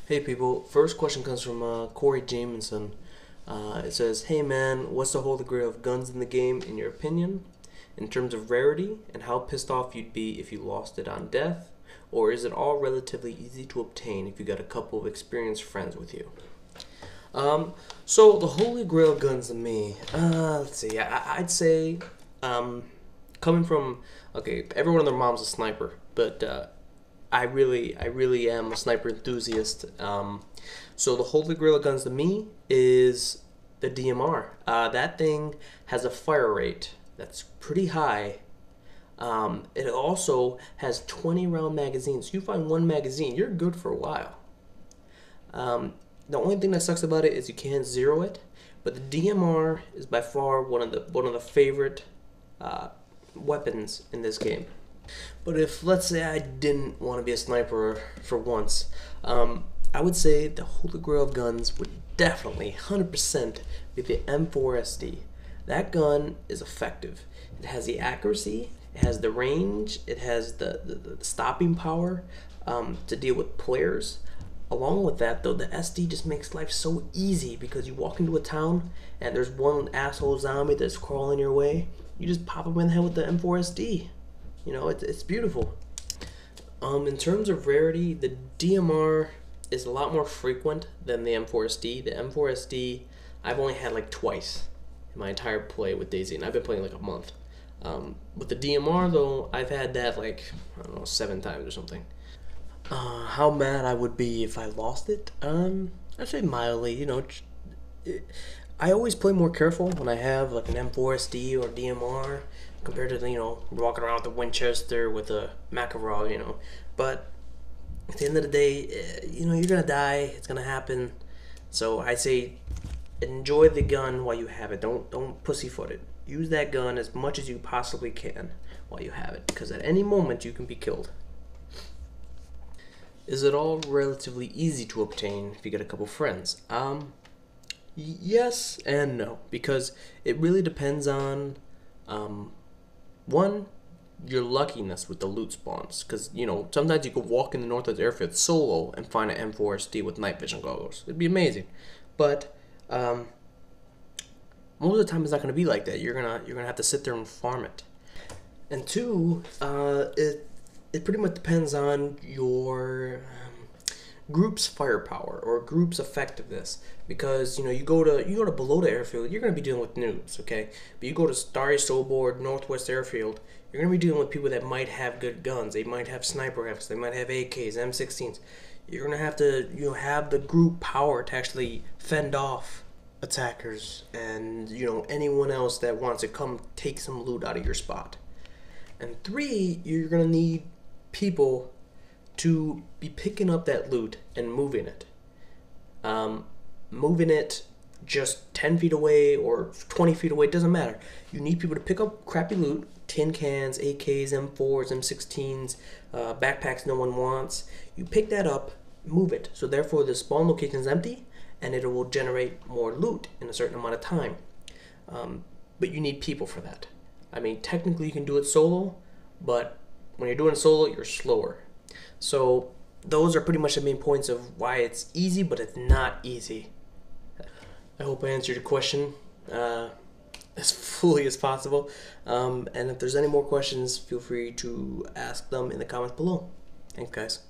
Hey people, first question comes from CoreyJamison. It says, "Hey man, what's the holy grail of guns in the game in your opinion? In terms of rarity, and how pissed off you'd be if you lost it on death? Or is it all relatively easy to obtain if you got a couple of experienced friends with you?" So the holy grail of guns to me, let's see, I'd say, coming from, okay, everyone and their mom's a sniper, but I really am a sniper enthusiast. So the holy grail of guns to me is the DMR. That thing has a fire rate that's pretty high. It also has 20 round magazines. You find one magazine, you're good for a while. The only thing that sucks about it is you can't zero it, but the DMR is by far one of the favorite weapons in this game. But if, let's say, I didn't want to be a sniper for once, I would say the holy grail of guns would definitely 100% be the M4SD. That gun is effective. It has the accuracy, it has the range, it has the stopping power to deal with players. Along with that, though, the SD just makes life so easy because you walk into a town and there's one asshole zombie that's crawling your way. You just pop him in the head with the M4SD. You know, it's beautiful. In terms of rarity, the DMR is a lot more frequent than the M4SD. The M4SD, I've only had like twice in my entire play with DayZ, and I've been playing like a month. With the DMR, though, I've had that like, I don't know, 7 times or something. How mad I would be if I lost it? I'd say mildly. You know, I always play more careful when I have like an M4SD or DMR compared to, you know, walking around with a Winchester with a Makarov, you know. But at the end of the day, you know, you're gonna die. It's gonna happen. So I say, enjoy the gun while you have it. Don't pussyfoot it. Use that gun as much as you possibly can while you have it, because at any moment you can be killed. Is it all relatively easy to obtain if you get a couple friends? Yes and no, because it really depends on, one, your luckiness with the loot spawns. Because, you know, sometimes you could walk in the Northwest Airfield solo and find an M4SD with night vision goggles. It'd be amazing. But, most of the time it's not going to be like that. You're gonna have to sit there and farm it. And two, it pretty much depends on your group's firepower or group's effectiveness, because, you know, you go to below the airfield, you're going to be dealing with noobs, okay? But you go to Starry Soulboard, Northwest Airfield, you're going to be dealing with people that might have good guns. They might have sniper rifles, they might have AKs, M16s. You're going to have to, you know, have the group power to actually fend off attackers and, you know, anyone else that wants to come take some loot out of your spot. And three, you're going to need people to be picking up that loot and moving it. Moving it just 10 feet away or 20 feet away, doesn't matter. You need people to pick up crappy loot, tin cans, AKs, M4s, M16s, backpacks no one wants. You pick that up, move it. So therefore the spawn location is empty and it will generate more loot in a certain amount of time. But you need people for that. I mean, technically you can do it solo, but when you're doing it solo, you're slower. So those are pretty much the main points of why it's easy, but it's not easy. I hope I answered your question as fully as possible. And if there's any more questions, feel free to ask them in the comments below. Thanks, guys.